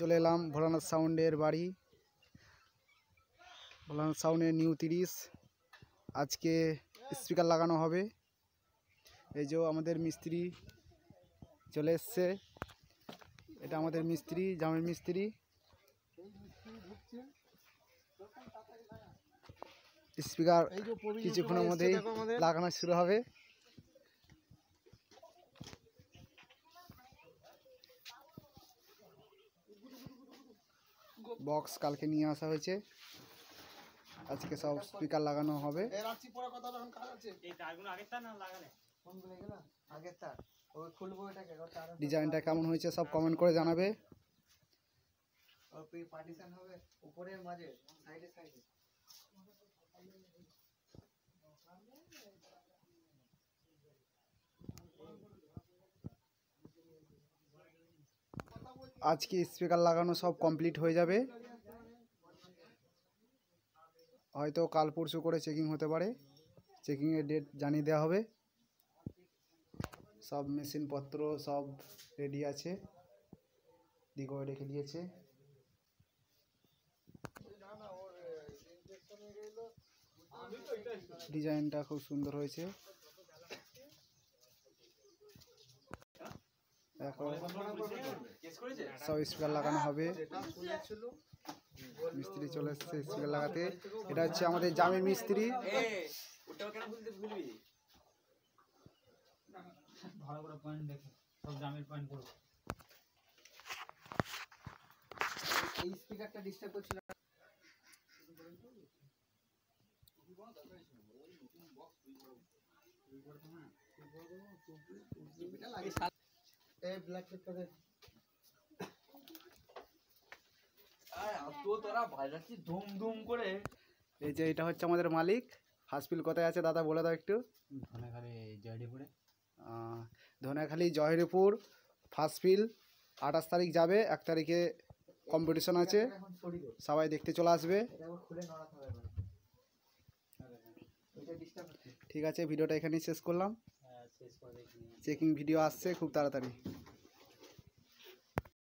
চলে এলাম ভোলানাথ সাউন্ডের বাড়ি, ভোলানাথ সাউন্ডের নিউ 30। আজকে স্পিকার লাগানো হবে। এই যে আমাদের মিস্ত্রি চলে এসছে, এটা আমাদের মিস্ত্রি, জামের মিস্ত্রি। স্পিকার কিছুক্ষণের মধ্যেই লাগানো শুরু হবে। বক্স কালকে নিয়ে আসা হয়েছে, আজকে সব স্পিকার লাগানো হবে। ডিজাইনটা কেমন হয়েছে সব কমেন্ট করে জানাবে। আজকে স্পিকার লাগানো সব কমপ্লিট হয়ে যাবে, হয়তো কাল পরশু করে চেকিং হতে পারে, চেকিংয়ের ডেট জানিয়ে দেওয়া হবে। সব মেশিনপত্র সব রেডি আছে, দিগয় রেখে দিয়েছে। ডিজাইনটা খুব সুন্দর হয়েছে। সব স্পিকার লাগানো হবে, মিস্ত্রি চলে এসছে স্পিকার লাগাতে। এটা হচ্ছে আমাদের জামের মিস্ত্রি। এই স্পিকারটা ডিস্টার্ব করছিল। এই যে এটা হচ্ছে আমাদের মালিক। হাসপিল কোথায় আছে দাদা বলে দাও একটু। ধনেখালি জয়হরিপুর ফার্স্ট ফিল 28 তারিখ যাবে, 1 তারিখে কম্পিটিশন আছে, সবাই দেখতে চলে আসবে। ঠিক আছে, ভিডিওটা এখানেই শেষ করলাম। চেকিং ভিডিও আসছে খুব তাড়াতাড়ি।